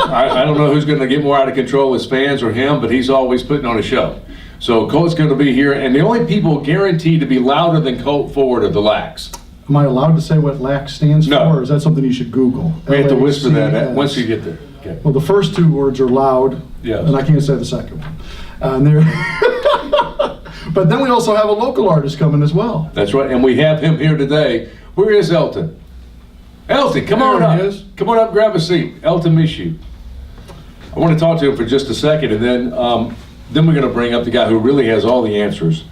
I don't know who's going to get more out of control, his fans or him, but he's always putting on a show. So Colt's going to be here, and the only people guaranteed to be louder than Colt Ford are the LACs. Am I allowed to say what LAC stands No. for, or is that something you should Google? We have to whisper that LACS. once you get there. Okay. Well, the first two words are loud, Yes. and I can't say the second one. And there. But then we also have a local artist coming as well. That's right, and we have him here today. Where is Elton? Elton, come on There up. he is. Come on up, grab a seat. Elton miss you. I want to talk to him for just a second, and then we're going to bring up the guy who really has all the answers.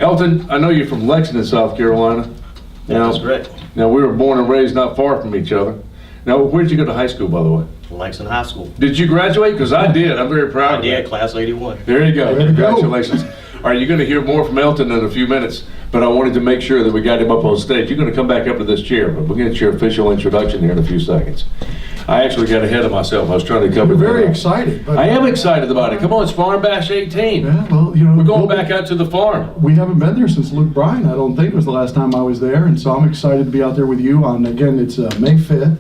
Elton, I know you're from Lexington, South Carolina. Yeah, that's correct. Now, we were born and raised not far from each other. Now, where did you go to high school, by the way? Lexington High School. Did you graduate? Because I did. I'm very proud I of did, that. class 81. There you go. There you go. Congratulations. All right, you're going to hear more from Elton in a few minutes, but I wanted to make sure that we got him up on stage. You're going to come back up to this chair, but we'll get your official introduction here in a few seconds. I actually got ahead of myself. I was trying to cover You're very that up. excited. But I am excited about it. Come on, it's Farm Bash 18. Yeah, well, you know, We're going back out to the farm. We haven't been there since Luke Bryan. I don't think was the last time I was there, and so I'm excited to be out there with you on, again, it's May 5th,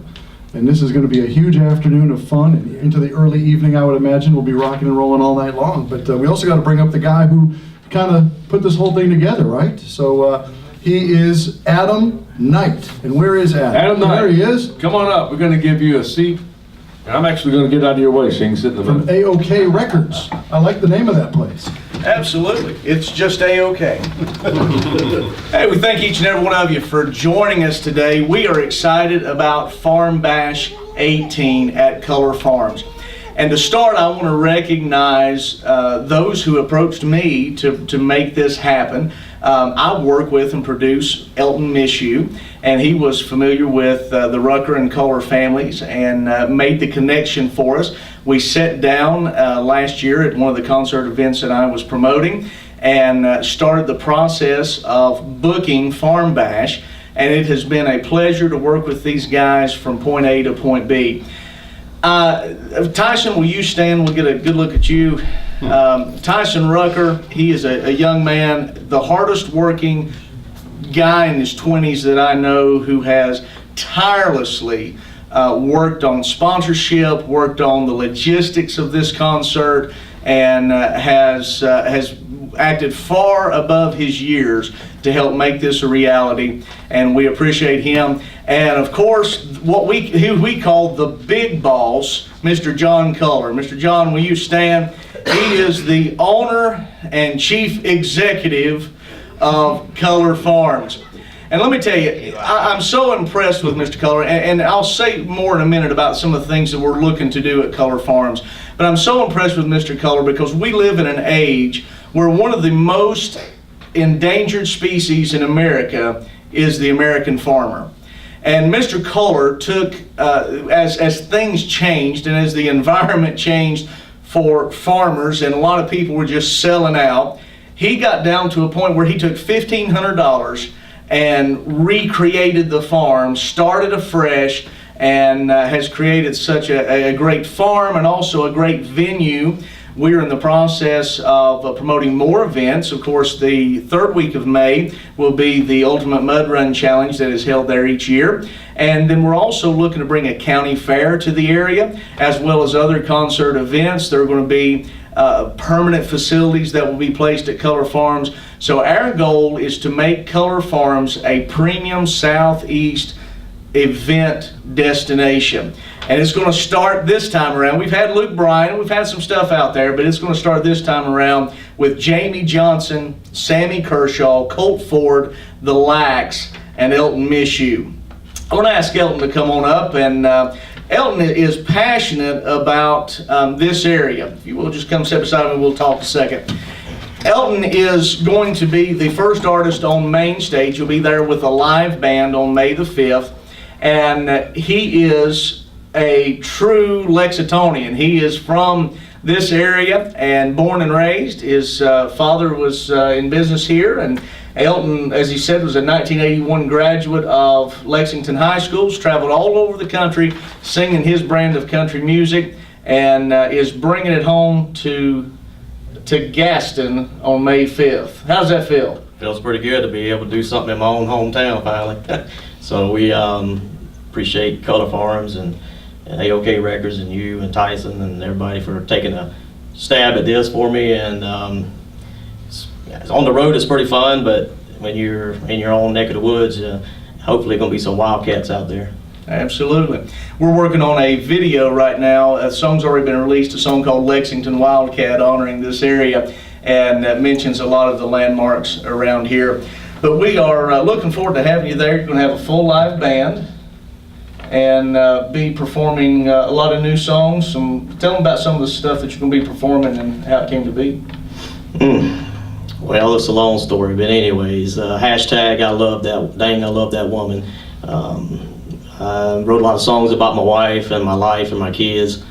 and this is going to be a huge afternoon of fun, and into the early evening, I would imagine. We'll be rocking and rolling all night long, but we also got to bring up the guy who kind of put this whole thing together, right? So he is Adam Knight, and where is Adam? Adam Knight. There he is. Come on up. We're going to give you a seat. And I'm actually going to get out of your way so you can sit in the From middle. AOK Records. I like the name of that place. Absolutely. It's just A-OK. Hey, we thank each and every one of you for joining us today. We are excited about Farm Bash 18 at Color Farms. And to start, I want to recognize those who approached me to make this happen. I work with and produce Elton Miss You, and he was familiar with the Rucker and Kohler families and made the connection for us. We sat down last year at one of the concert events that I was promoting and started the process of booking Farm Bash, and it has been a pleasure to work with these guys from point A to point B. Tyson, will you stand? We'll get a good look at you. Tyson Rucker, he is a young man, the hardest working guy in his 20s that I know, who has tirelessly worked on sponsorship, worked on the logistics of this concert, and has acted far above his years to help make this a reality, and we appreciate him. And of course, who we call the big boss, Mr. John Culler. Mr. John, will you stand? He is the owner and chief executive of Color Farms. And let me tell you, I'm so impressed with Mr. Culler, and I'll say more in a minute about some of the things that we're looking to do at Color Farms. But I'm so impressed with Mr. Culler because we live in an age where one of the most endangered species in America is the American farmer. And Mr. Culler took, as things changed and as the environment changed for farmers and a lot of people were just selling out, he got down to a point where he took $1,500 and recreated the farm, started afresh, and has created such a great farm and also a great venue. We're in the process of promoting more events. Of course, the third week of May will be the Ultimate Mud Run Challenge that is held there each year. And then we're also looking to bring a county fair to the area, as well as other concert events. There are going to be permanent facilities that will be placed at Color Farms. So our goal is to make Color Farms a premium Southeast event destination. And it's going to start this time around. We've had Luke Bryan, we've had some stuff out there, but it's going to start this time around with Jamie Johnson, Sammy Kershaw, Colt Ford, the Lacs, and Elton Miss You. I want to ask Elton to come on up, and Elton is passionate about this area. If you will just come sit beside me, we'll talk a second. Elton is going to be the first artist on main stage. He'll be there with a live band on May the 5th, and he is a true Lexingtonian. He is from this area and born and raised. His father was in business here, and Elton, as he said, was a 1981 graduate of Lexington High Schools, traveled all over the country singing his brand of country music, and is bringing it home to Gaston on May 5th. How does that feel? Feels pretty good to be able to do something in my own hometown finally. So we appreciate Color Farms and and AOK Records and you and Tyson and everybody for taking a stab at this for me. And on the road it's pretty fun, but when you're in your own neck of the woods, hopefully gonna be some Wildcats out there. Absolutely. We're working on a video right now. A song's already been released, a song called Lexington Wildcat, honoring this area, and mentions a lot of the landmarks around here. But we are looking forward to having you there. You're going to have a full live band and be performing a lot of new songs. Tell them about some of the stuff that you're going to be performing and how it came to be. Well, it's a long story, but anyways, hashtag I love that woman. I wrote a lot of songs about my wife and my life and my kids,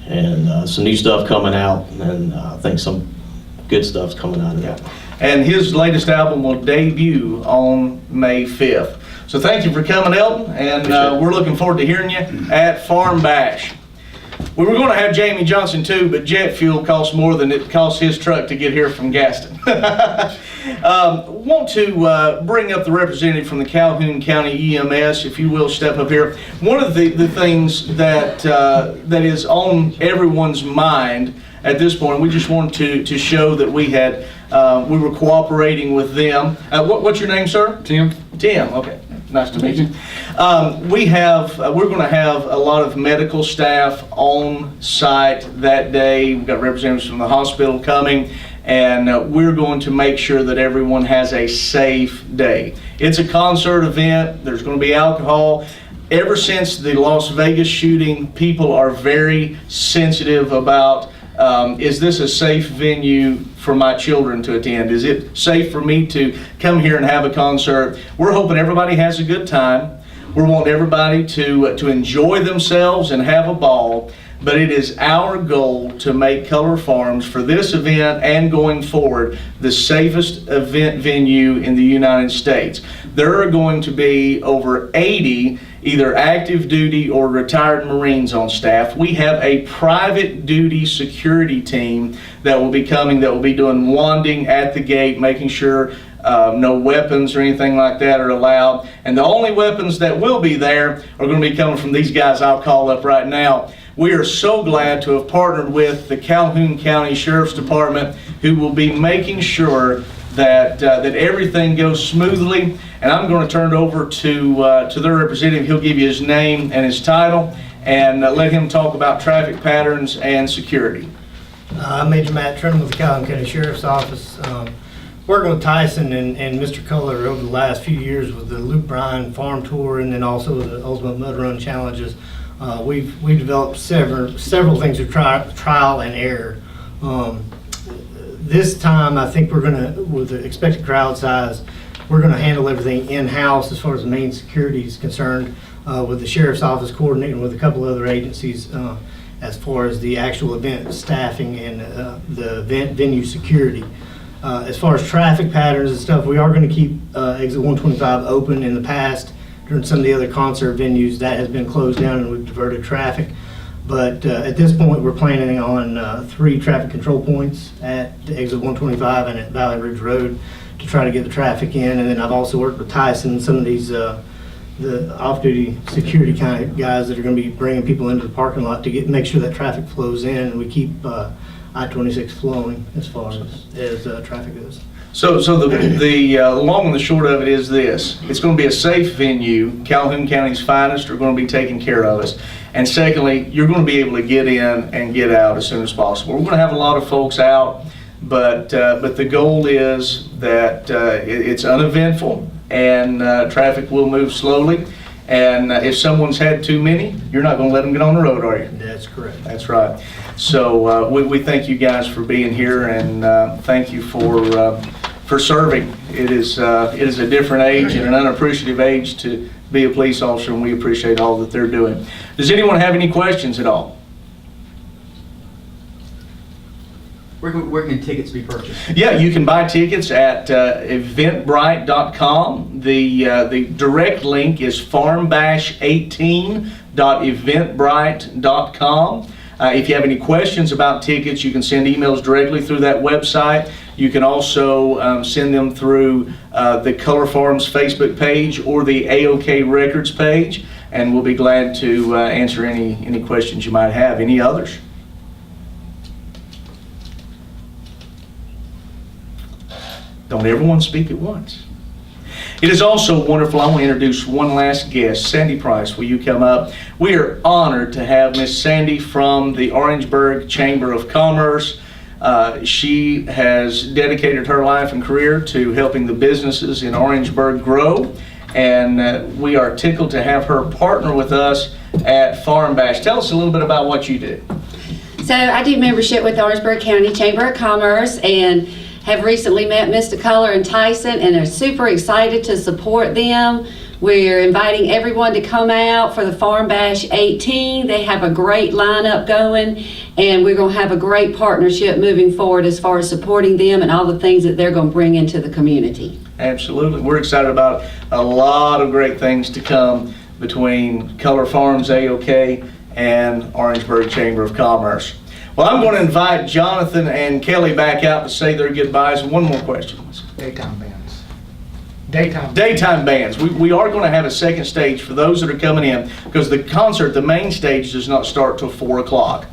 and some new stuff coming out, and I think some good stuff's coming out of that. And his latest album will debut on May 5th. So thank you for coming, Elton, and we're looking forward to hearing you at Farm Bash. We were going to have Jamie Johnson too, but jet fuel costs more than it costs his truck to get here from Gaston. Want to bring up the representative from the Calhoun County EMS, if you will, step up here. One of the things that is on everyone's mind at this point, we just wanted to show that we were cooperating with them. What's your name, sir? Tim. Tim, okay. Nice to meet you. We're going to have a lot of medical staff on site that day. We've got representatives from the hospital coming, and we're going to make sure that everyone has a safe day. It's a concert event. There's going to be alcohol. Ever since the Las Vegas shooting, people are very sensitive about, is this a safe venue for my children to attend? Is it safe for me to come here and have a concert? We're hoping everybody has a good time. We want everybody to enjoy themselves and have a ball, but it is our goal to make Color Farms, for this event and going forward, the safest event venue in the United States. There are going to be over 80 either active duty or retired Marines on staff. We have a private duty security team that will be coming, that will be doing wanding at the gate, making sure no weapons or anything like that are allowed. And the only weapons that will be there are going to be coming from these guys I'll call up right now. We are so glad to have partnered with the Calhoun County Sheriff's Department, who will be making sure that everything goes smoothly. And I'm going to turn it over to their representative. He'll give you his name and his title, and let him talk about traffic patterns and security. I'm Major Matt Trim with the Calhoun County Sheriff's Office. Working with Tyson and Mr. Culler over the last few years with the Luke Bryan Farm Tour, and then also the Ultimate Mud Run Challenges, we've developed several things of trial and error. This time, I think we're going to, with the expected crowd size, we're going to handle everything in-house as far as the main security is concerned, with the Sheriff's Office coordinating with a couple other agencies as far as the actual event staffing and the event venue security. As far as traffic patterns and stuff, we are going to keep exit 125 open. In the past, during some of the other concert venues, that has been closed down and we've diverted traffic. But at this point, we're planning on 3 traffic control points at exit 125 and at Valley Ridge Road to try to get the traffic in. And then I've also worked with Tyson, some of these the off-duty security kind of guys that are going to be bringing people into the parking lot to make sure that traffic flows in, and we keep I-26 flowing as far as traffic goes. So the long and the short of it is this: it's going to be a safe venue. Calhoun County's finest are going to be taking care of us. And secondly, you're going to be able to get in and get out as soon as possible. We're going to have a lot of folks out, but the goal is that it's uneventful and traffic will move slowly. And if someone's had too many, you're not going to let them get on the road, are you? That's correct. That's right. So we thank you guys for being here, and thank you for serving. It is a different age and an unappreciative age to be a police officer, and we appreciate all that they're doing. Does anyone have any questions at all? Where can tickets be purchased? Yeah, you can buy tickets at eventbrite.com. The direct link is farmbash18.eventbrite.com. If you have any questions about tickets, you can send emails directly through that website. You can also send them through the Color Farms Facebook page or the AOK Records page. and we'll be glad to answer any questions you might have. Any others? Don't everyone speak at once. It is also wonderful. I want to introduce one last guest. Sandy Price, will you come up? We are honored to have Miss Sandy from the Orangeburg Chamber of Commerce. She has dedicated her life and career to helping the businesses in Orangeburg grow, and we are tickled to have her partner with us at Farm Bash. Tell us a little bit about what you do. So I do membership with the Orangeburg County Chamber of Commerce and have recently met Mr. Culler and Tyson and are super excited to support them. We're inviting everyone to come out for the Farm Bash 18. They have a great lineup going, and we're going to have a great partnership moving forward as far as supporting them and all the things that they're going to bring into the community. Absolutely. We're excited about a lot of great things to come between Culler Farms AOK and Orangeburg Chamber of Commerce. Well, I'm going to invite Jonathan and Kelly back out to say their goodbyes. One more question. Daytime bands. Daytime. Daytime bands. We are going to have a second stage for those that are coming in, because the concert, the main stage, does not start till 4 o'clock.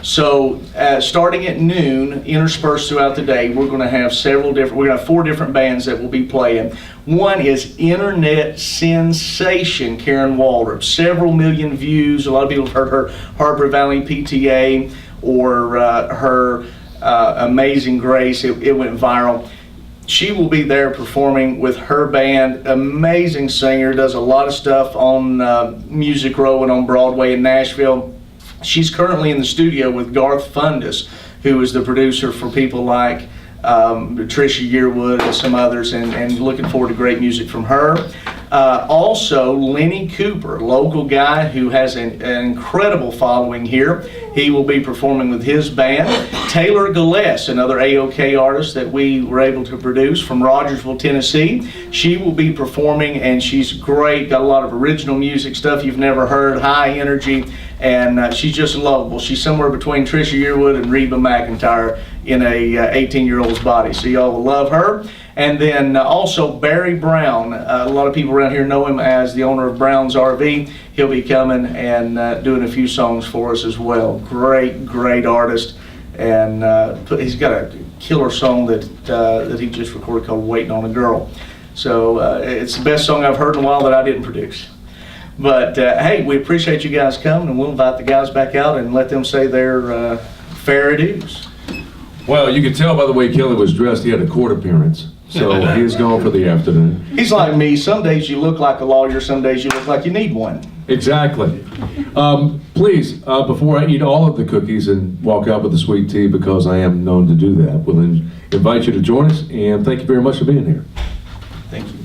So starting at noon, interspersed throughout the day, we're going to have we're going to have 4 different bands that will be playing. One is internet sensation Karen Waldrop. Several million views. A lot of people have heard her Harbor Valley PTA or her Amazing Grace. It went viral. She will be there performing with her band. Amazing singer, does a lot of stuff on Music Row and on Broadway in Nashville. She's currently in the studio with Garth Fundus, who is the producer for people like Trisha Yearwood and some others, and looking forward to great music from her. Also, Lenny Cooper, local guy who has an incredible following here. He will be performing with his band. Taylor Gillespie, another AOK artist that we were able to produce from Rogersville, Tennessee. She will be performing, and she's great. Got a lot of original music, stuff you've never heard, high energy, and she's just lovable. She's somewhere between Trisha Yearwood and Reba McEntire in a 18-year-old's body, so y'all will love her. And then also Barry Brown. A lot of people around here know him as the owner of Brown's RV. He'll be coming and doing a few songs for us as well. Great artist, and he's got a killer song that he just recorded called "Waiting on a Girl." So it's the best song I've heard in a while that I didn't produce. But hey, we appreciate you guys coming, and we'll invite the guys back out and let them say their fair dues. Well, you could tell by the way Kelly was dressed, he had a court appearance. So he is gone for the afternoon. He's like me. Some days you look like a lawyer, some days you look like you need one. Exactly. Please, before I eat all of the cookies and walk out with the sweet tea, because I am known to do that, we'll invite you to join us, and thank you very much for being here. Thank you.